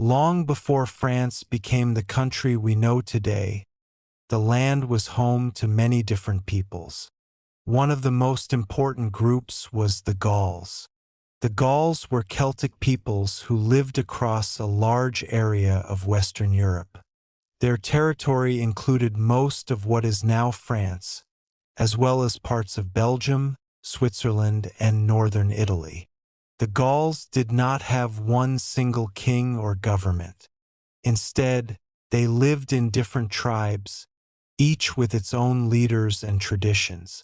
Long before France became the country we know today, the land was home to many different peoples. One of the most important groups was the Gauls. The Gauls were Celtic peoples who lived across a large area of Western Europe. Their territory included most of what is now France, as well as parts of Belgium, Switzerland, and northern Italy. The Gauls did not have one single king or government. Instead, they lived in different tribes, each with its own leaders and traditions.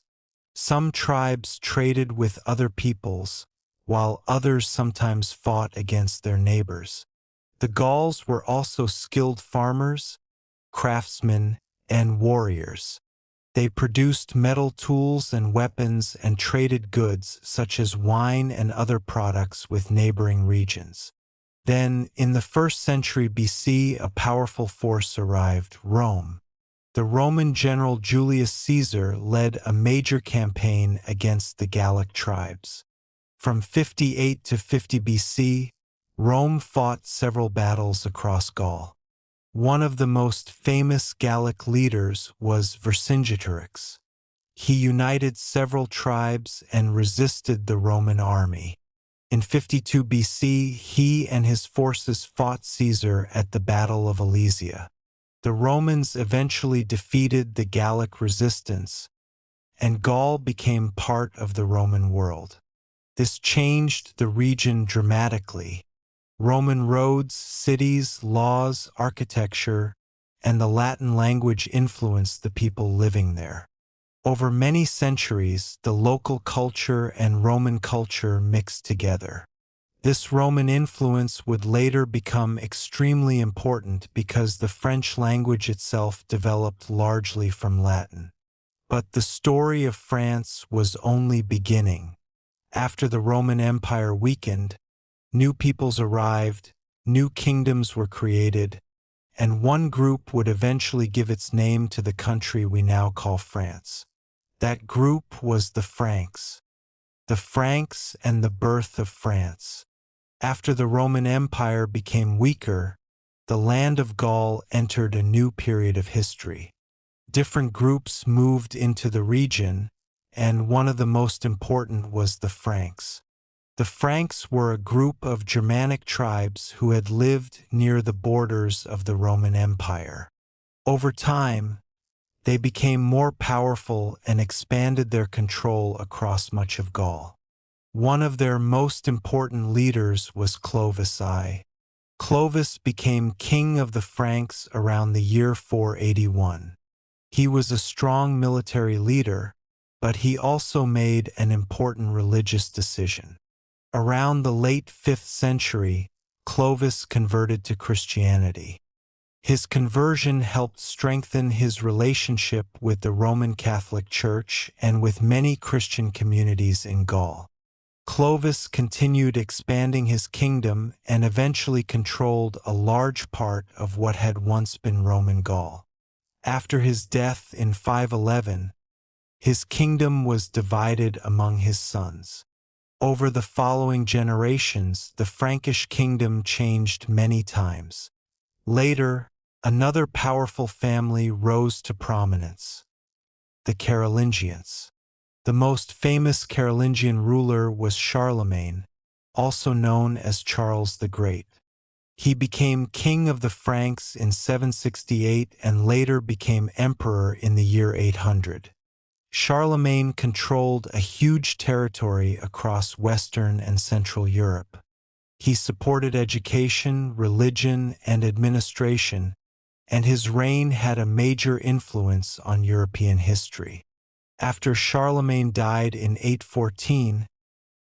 Some tribes traded with other peoples, while others sometimes fought against their neighbors. The Gauls were also skilled farmers, craftsmen, and warriors. They produced metal tools and weapons and traded goods such as wine and other products with neighboring regions. Then, in the 1st century BC, a powerful force arrived, Rome. The Roman general Julius Caesar led a major campaign against the Gallic tribes. From 58 to 50 BC, Rome fought several battles across Gaul. One of the most famous Gallic leaders was Vercingetorix. He united several tribes and resisted the Roman army. In 52 BC, he and his forces fought Caesar at the Battle of Alesia. The Romans eventually defeated the Gallic resistance, and Gaul became part of the Roman world. This changed the region dramatically. Roman roads, cities, laws, architecture, and the Latin language influenced the people living there. Over many centuries, the local culture and Roman culture mixed together. This Roman influence would later become extremely important because the French language itself developed largely from Latin. But the story of France was only beginning. After the Roman Empire weakened, new peoples arrived, new kingdoms were created, and one group would eventually give its name to the country we now call France. That group was the Franks. The Franks and the birth of France. After the Roman Empire became weaker, the land of Gaul entered a new period of history. Different groups moved into the region, and one of the most important was the Franks. The Franks were a group of Germanic tribes who had lived near the borders of the Roman Empire. Over time, they became more powerful and expanded their control across much of Gaul. One of their most important leaders was Clovis I. Clovis became king of the Franks around the year 481. He was a strong military leader, but he also made an important religious decision. Around the late 5th century, Clovis converted to Christianity. His conversion helped strengthen his relationship with the Roman Catholic Church and with many Christian communities in Gaul. Clovis continued expanding his kingdom and eventually controlled a large part of what had once been Roman Gaul. After his death in 511, his kingdom was divided among his sons. Over the following generations, the Frankish kingdom changed many times. Later, another powerful family rose to prominence, the Carolingians. The most famous Carolingian ruler was Charlemagne, also known as Charles the Great. He became king of the Franks in 768 and later became emperor in the year 800. Charlemagne controlled a huge territory across Western and Central Europe. He supported education, religion, and administration, and his reign had a major influence on European history. After Charlemagne died in 814,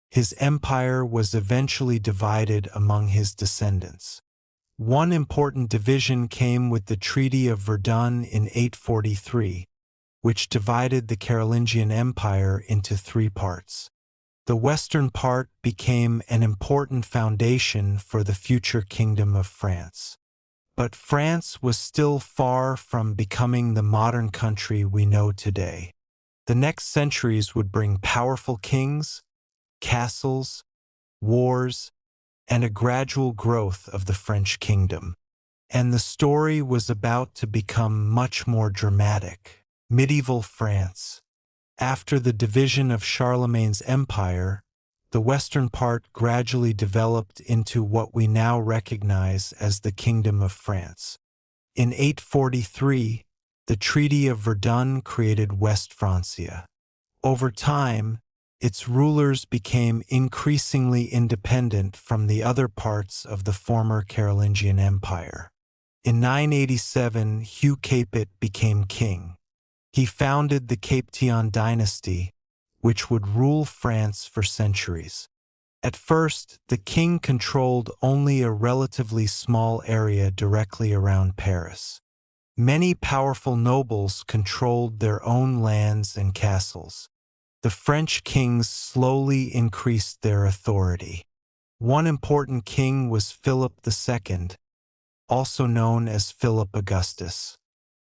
his empire was eventually divided among his descendants. One important division came with the Treaty of Verdun in 843, which divided the Carolingian Empire into 3 parts. The western part became an important foundation for the future Kingdom of France. But France was still far from becoming the modern country we know today. The next centuries would bring powerful kings, castles, wars, and a gradual growth of the French kingdom. And the story was about to become much more dramatic. Medieval France. After the division of Charlemagne's empire, the western part gradually developed into what we now recognize as the Kingdom of France. In 843, the Treaty of Verdun created West Francia. Over time, its rulers became increasingly independent from the other parts of the former Carolingian Empire. In 987, Hugh Capet became king. He founded the Capetian dynasty, which would rule France for centuries. At first, the king controlled only a relatively small area directly around Paris. Many powerful nobles controlled their own lands and castles. The French kings slowly increased their authority. One important king was Philip II, also known as Philip Augustus.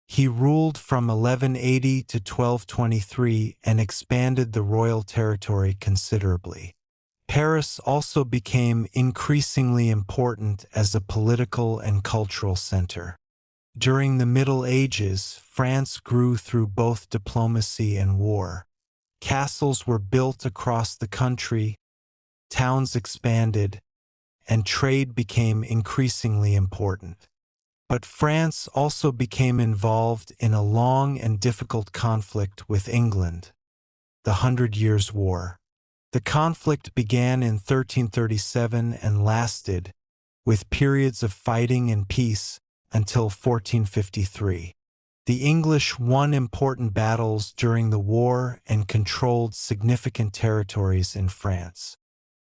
He ruled from 1180 to 1223 and expanded the royal territory considerably. Paris also became increasingly important as a political and cultural center. During the Middle Ages, France grew through both diplomacy and war. Castles were built across the country, towns expanded, and trade became increasingly important. But France also became involved in a long and difficult conflict with England, the Hundred Years' War. The conflict began in 1337 and lasted, with periods of fighting and peace, until 1453. The English won important battles during the war and controlled significant territories in France.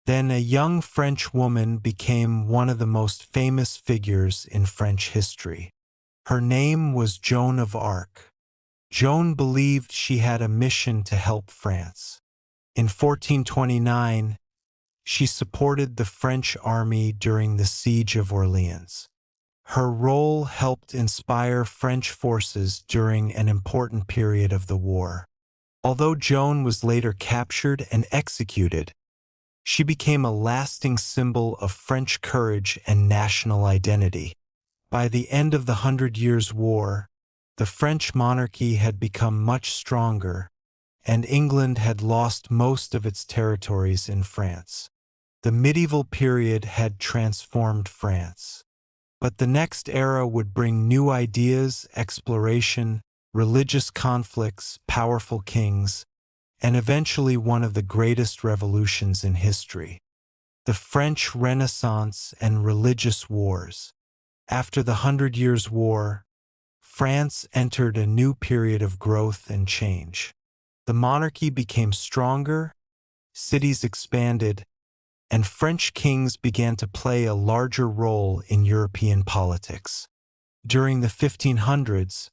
Then a young French woman became one of the most famous figures in French history. Her name was Joan of Arc. Joan believed she had a mission to help France. In 1429, she supported the French army during the Siege of Orleans. Her role helped inspire French forces during an important period of the war. Although Joan was later captured and executed, she became a lasting symbol of French courage and national identity. By the end of the Hundred Years' War, the French monarchy had become much stronger, and England had lost most of its territories in France. The medieval period had transformed France. But the next era would bring new ideas, exploration, religious conflicts, powerful kings, and eventually one of the greatest revolutions in history, the French Renaissance and religious wars. After the Hundred Years' War, France entered a new period of growth and change. The monarchy became stronger, cities expanded, and French kings began to play a larger role in European politics. During the 1500s,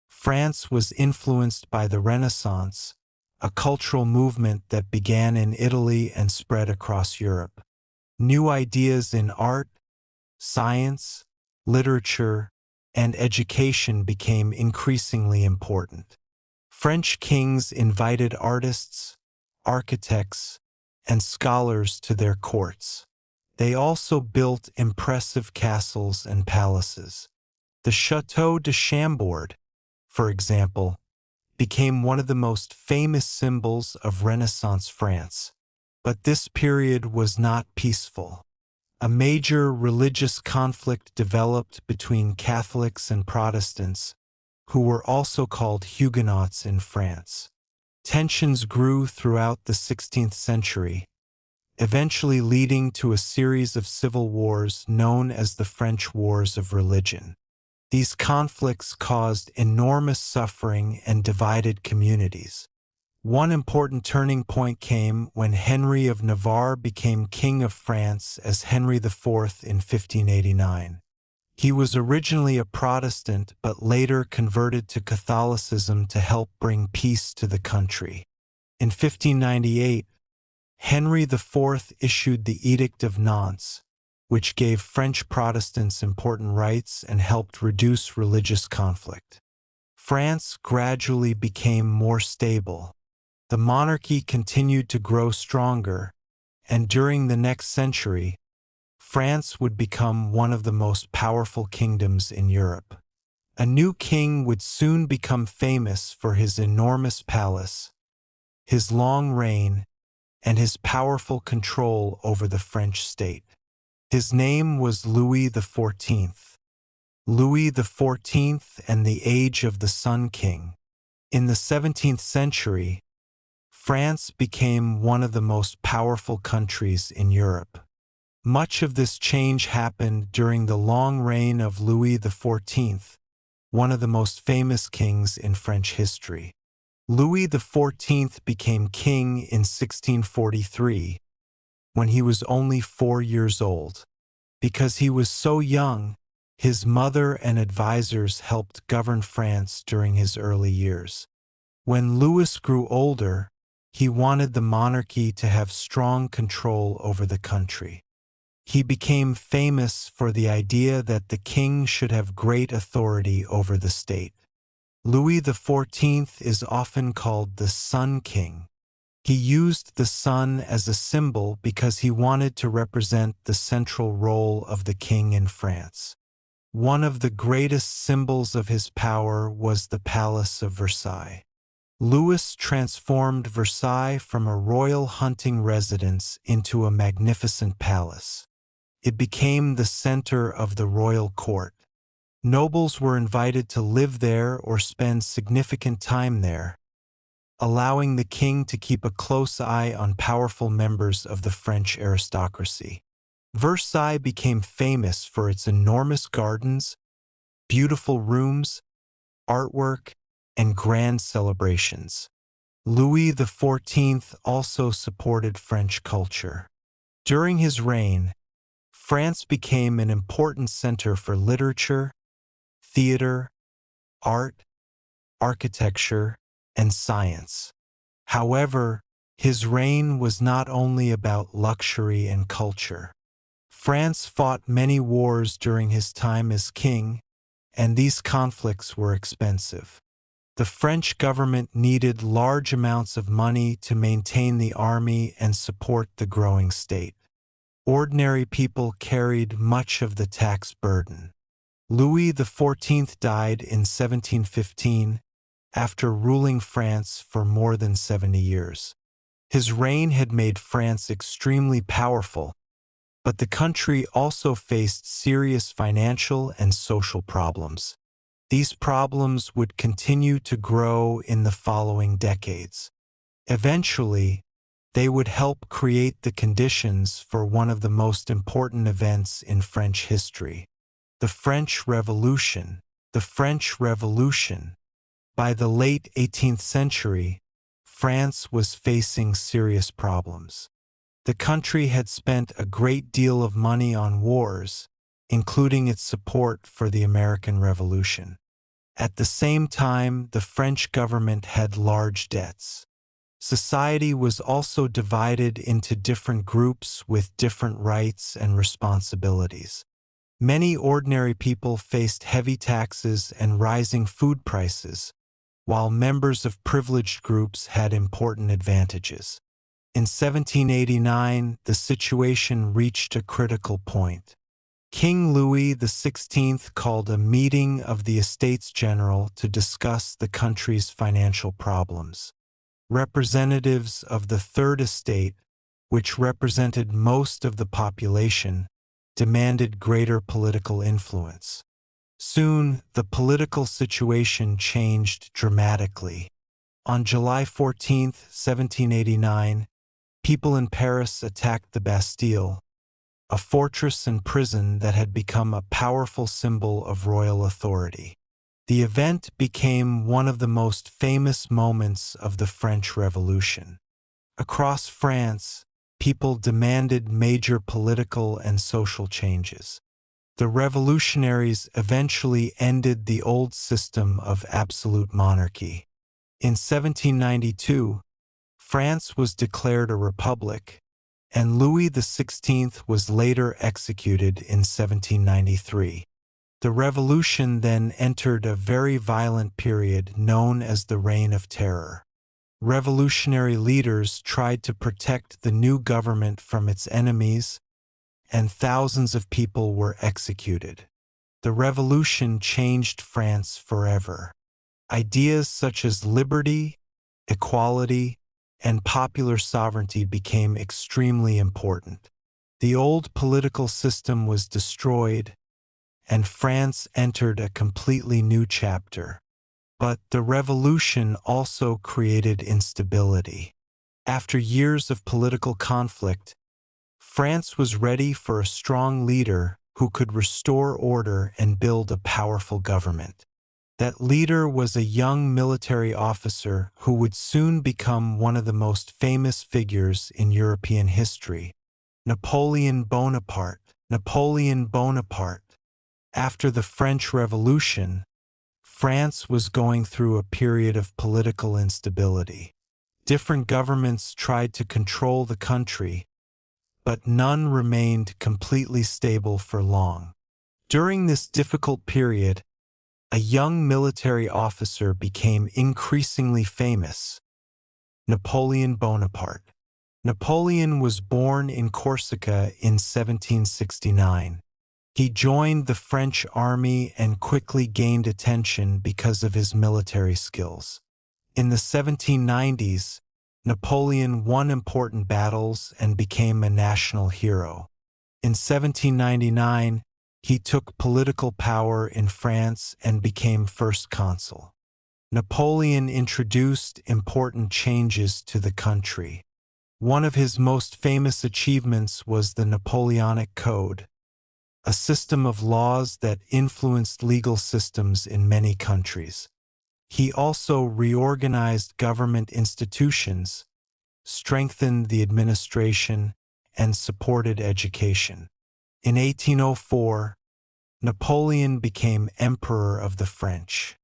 France was influenced by the Renaissance, a cultural movement that began in Italy and spread across Europe. New ideas in art, science, literature, and education became increasingly important. French kings invited artists, architects, and scholars to their courts. They also built impressive castles and palaces. The Château de Chambord, for example, became one of the most famous symbols of Renaissance France. But this period was not peaceful. A major religious conflict developed between Catholics and Protestants, who were also called Huguenots in France. Tensions grew throughout the 16th century, eventually leading to a series of civil wars known as the French Wars of Religion. These conflicts caused enormous suffering and divided communities. One important turning point came when Henry of Navarre became King of France as Henry IV in 1589. He was originally a Protestant but later converted to Catholicism to help bring peace to the country. In 1598, Henry IV issued the Edict of Nantes, which gave French Protestants important rights and helped reduce religious conflict. France gradually became more stable. The monarchy continued to grow stronger, and during the next century, France would become one of the most powerful kingdoms in Europe. A new king would soon become famous for his enormous palace, his long reign, and his powerful control over the French state. His name was Louis XIV. Louis XIV and the Age of the Sun King. In the 17th century, France became one of the most powerful countries in Europe. Much of this change happened during the long reign of Louis XIV, one of the most famous kings in French history. Louis XIV became king in 1643, when he was only 4 years old. Because he was so young, his mother and advisors helped govern France during his early years. When Louis grew older, he wanted the monarchy to have strong control over the country. He became famous for the idea that the king should have great authority over the state. Louis XIV is often called the Sun King. He used the sun as a symbol because he wanted to represent the central role of the king in France. One of the greatest symbols of his power was the Palace of Versailles. Louis transformed Versailles from a royal hunting residence into a magnificent palace. It became the center of the royal court. Nobles were invited to live there or spend significant time there, allowing the king to keep a close eye on powerful members of the French aristocracy. Versailles became famous for its enormous gardens, beautiful rooms, artwork, and grand celebrations. Louis XIV also supported French culture. During his reign, France became an important center for literature, theater, art, architecture, and science. However, his reign was not only about luxury and culture. France fought many wars during his time as king, and these conflicts were expensive. The French government needed large amounts of money to maintain the army and support the growing state. Ordinary people carried much of the tax burden. Louis XIV died in 1715, after ruling France for more than 70 years. His reign had made France extremely powerful, but the country also faced serious financial and social problems. These problems would continue to grow in the following decades. Eventually, they would help create the conditions for one of the most important events in French history, the French Revolution. The French Revolution. By the late 18th century, France was facing serious problems. The country had spent a great deal of money on wars, including its support for the American Revolution. At the same time, the French government had large debts. Society was also divided into different groups with different rights and responsibilities. Many ordinary people faced heavy taxes and rising food prices, while members of privileged groups had important advantages. In 1789, the situation reached a critical point. King Louis XVI called a meeting of the Estates General to discuss the country's financial problems. Representatives of the Third Estate, which represented most of the population, demanded greater political influence. Soon, the political situation changed dramatically. On July 14, 1789, people in Paris attacked the Bastille, a fortress and prison that had become a powerful symbol of royal authority. The event became one of the most famous moments of the French Revolution. Across France, people demanded major political and social changes. The revolutionaries eventually ended the old system of absolute monarchy. In 1792, France was declared a republic, and Louis XVI was later executed in 1793. The revolution then entered a very violent period known as the Reign of Terror. Revolutionary leaders tried to protect the new government from its enemies, and thousands of people were executed. The revolution changed France forever. Ideas such as liberty, equality, and popular sovereignty became extremely important. The old political system was destroyed, and France entered a completely new chapter. But the revolution also created instability. After years of political conflict, France was ready for a strong leader who could restore order and build a powerful government. That leader was a young military officer who would soon become one of the most famous figures in European history, Napoleon Bonaparte. Napoleon Bonaparte. After the French Revolution, France was going through a period of political instability. Different governments tried to control the country, but none remained completely stable for long. During this difficult period, a young military officer became increasingly famous, Napoleon Bonaparte. Napoleon was born in Corsica in 1769. He joined the French army and quickly gained attention because of his military skills. In the 1790s, Napoleon won important battles and became a national hero. In 1799, he took political power in France and became first consul. Napoleon introduced important changes to the country. One of his most famous achievements was the Napoleonic Code, a system of laws that influenced legal systems in many countries. He also reorganized government institutions, strengthened the administration, and supported education. In 1804, Napoleon became Emperor of the French.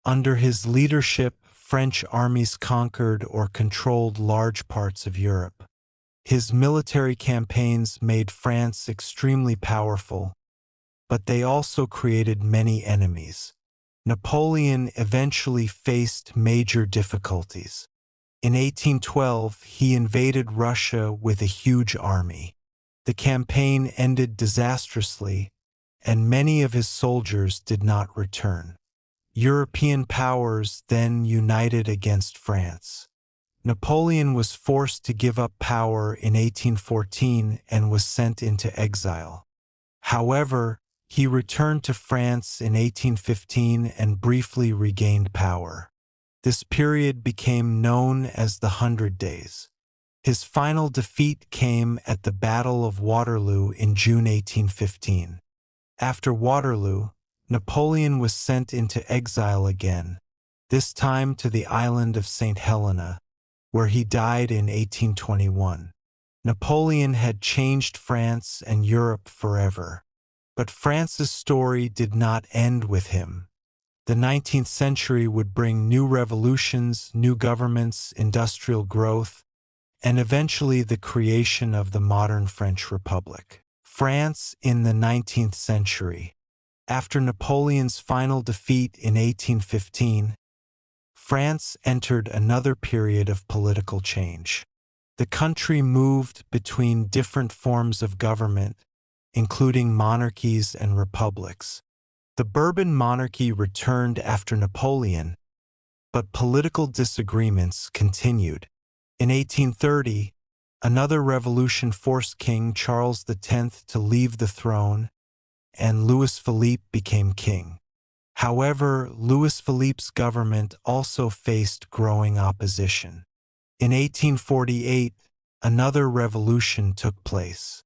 Under his leadership, French armies conquered or controlled large parts of Europe. His military campaigns made France extremely powerful, but they also created many enemies. Napoleon eventually faced major difficulties. In 1812, he invaded Russia with a huge army. The campaign ended disastrously, and many of his soldiers did not return. European powers then united against France. Napoleon was forced to give up power in 1814 and was sent into exile. However, he returned to France in 1815 and briefly regained power. This period became known as the 100 Days. His final defeat came at the Battle of Waterloo in June 1815. After Waterloo, Napoleon was sent into exile again, this time to the island of St. Helena, where he died in 1821. Napoleon had changed France and Europe forever. But France's story did not end with him. The 19th century would bring new revolutions, new governments, industrial growth, and eventually the creation of the modern French Republic. France in the 19th century. After Napoleon's final defeat in 1815, France entered another period of political change. The country moved between different forms of government, including monarchies and republics. The Bourbon monarchy returned after Napoleon, but political disagreements continued. In 1830, another revolution forced King Charles X to leave the throne, and Louis Philippe became king. However, Louis Philippe's government also faced growing opposition. In 1848, another revolution took place.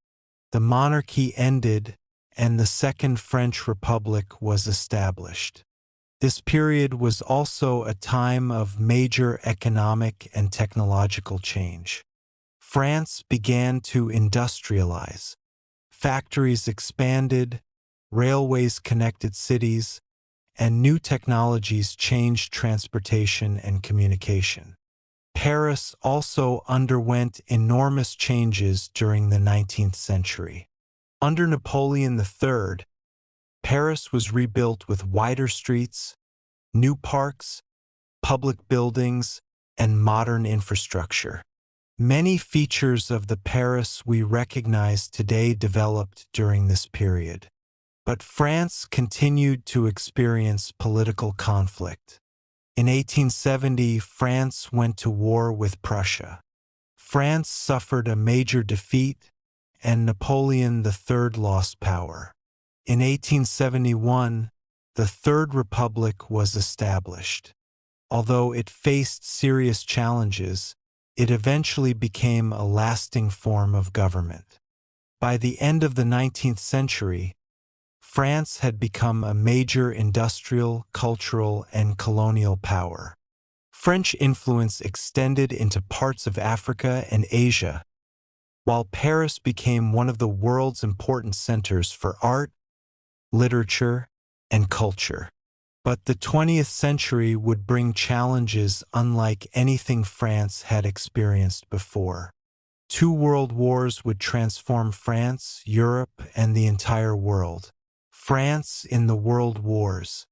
The monarchy ended, and the Second French Republic was established. This period was also a time of major economic and technological change. France began to industrialize. Factories expanded, railways connected cities, and new technologies changed transportation and communication. Paris also underwent enormous changes during the 19th century. Under Napoleon III, Paris was rebuilt with wider streets, new parks, public buildings, and modern infrastructure. Many features of the Paris we recognize today developed during this period. But France continued to experience political conflict. In 1870, France went to war with Prussia. France suffered a major defeat, and Napoleon III lost power. In 1871, the Third Republic was established. Although it faced serious challenges, it eventually became a lasting form of government. By the end of the 19th century, France had become a major industrial, cultural, and colonial power. French influence extended into parts of Africa and Asia, while Paris became one of the world's important centers for art, literature, and culture. But the 20th century would bring challenges unlike anything France had experienced before. Two world wars would transform France, Europe, and the entire world. France in the World Wars.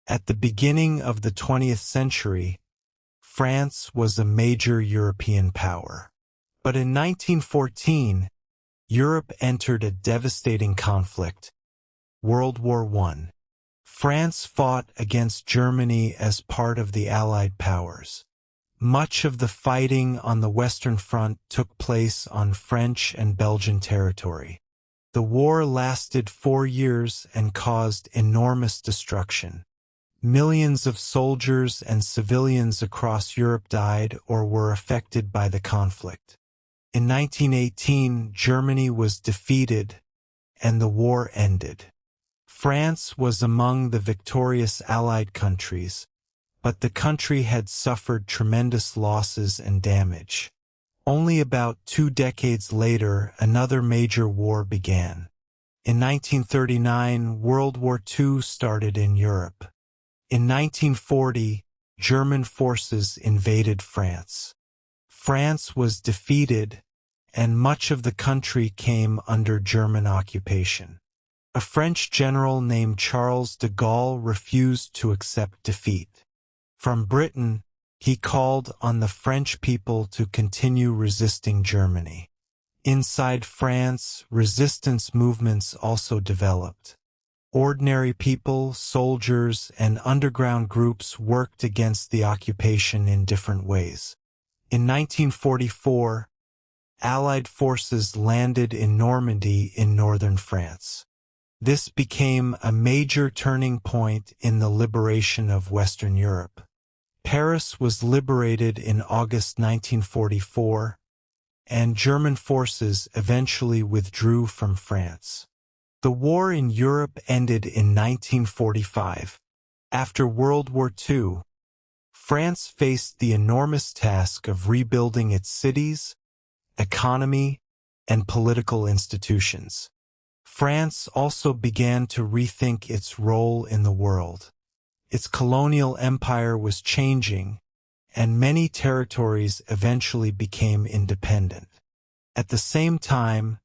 At the beginning of the 20th century, France was a major European power. But in 1914, Europe entered a devastating conflict, World War I. France fought against Germany as part of the Allied powers. Much of the fighting on the Western Front took place on French and Belgian territory. The war lasted 4 years and caused enormous destruction. Millions of soldiers and civilians across Europe died or were affected by the conflict. In 1918, Germany was defeated and the war ended. France was among the victorious Allied countries, but the country had suffered tremendous losses and damage. Only about 2 decades later, another major war began. In 1939, World War II started in Europe. In 1940, German forces invaded France. France was defeated, and much of the country came under German occupation. A French general named Charles de Gaulle refused to accept defeat. From Britain, he called on the French people to continue resisting Germany. Inside France, resistance movements also developed. Ordinary people, soldiers, and underground groups worked against the occupation in different ways. In 1944, Allied forces landed in Normandy in northern France. This became a major turning point in the liberation of Western Europe. Paris was liberated in August 1944, and German forces eventually withdrew from France. The war in Europe ended in 1945. After World War II, France faced the enormous task of rebuilding its cities, economy, and political institutions. France also began to rethink its role in the world. Its colonial empire was changing, and many territories eventually became independent. At the same time,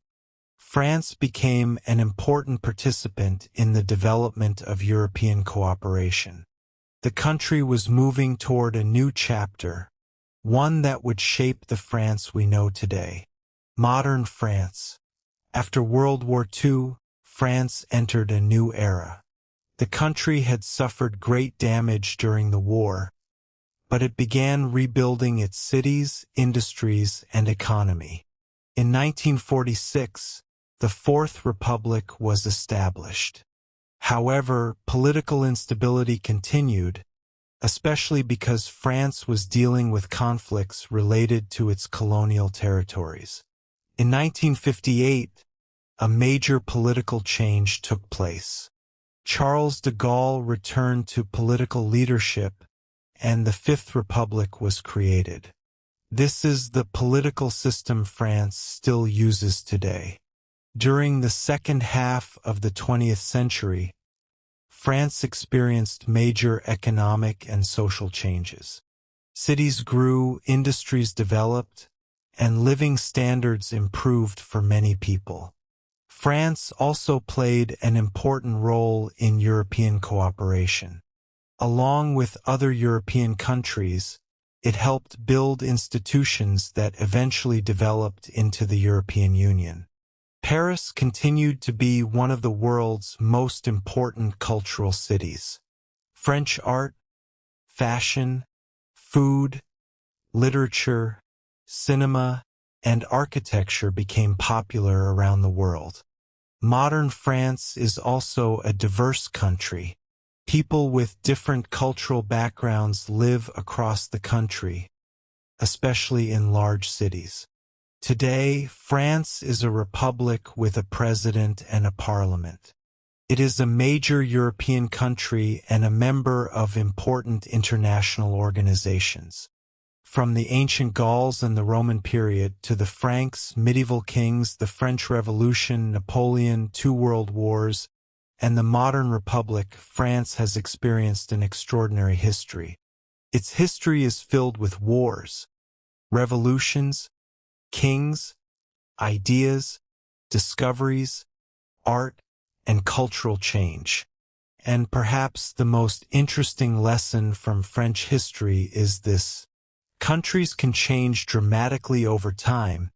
France became an important participant in the development of European cooperation. The country was moving toward a new chapter, one that would shape the France we know today. Modern France. After World War II, France entered a new era. The country had suffered great damage during the war, but it began rebuilding its cities, industries, and economy. In 1946, the Fourth Republic was established. However, political instability continued, especially because France was dealing with conflicts related to its colonial territories. In 1958, a major political change took place. Charles de Gaulle returned to political leadership, and the Fifth Republic was created. This is the political system France still uses today. During the second half of the 20th century, France experienced major economic and social changes. Cities grew, industries developed, and living standards improved for many people. France also played an important role in European cooperation. Along with other European countries, It helped build institutions that eventually developed into the European Union. Paris continued to be one of the world's most important cultural cities. French art, fashion, food, literature, cinema, and architecture became popular around the world. Modern France is also a diverse country. People with different cultural backgrounds live across the country, especially in large cities. Today, France is a republic with a president and a parliament. It is a major European country and a member of important international organizations. From the ancient Gauls and the Roman period to the Franks, medieval kings, the French Revolution, Napoleon, 2 world wars, and the modern republic, France has experienced an extraordinary history. Its history is filled with wars, revolutions, kings, ideas, discoveries, art, and cultural change. And perhaps the most interesting lesson from French history is this: countries can change dramatically over time,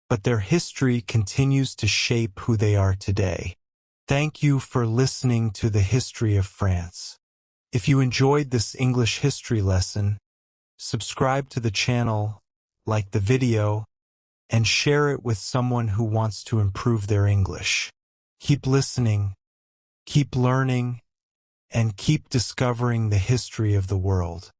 but their history continues to shape who they are today. Thank you for listening to the history of France. If you enjoyed this English history lesson, subscribe to the channel, like the video, and share it with someone who wants to improve their English. Keep listening, keep learning, and keep discovering the history of the world.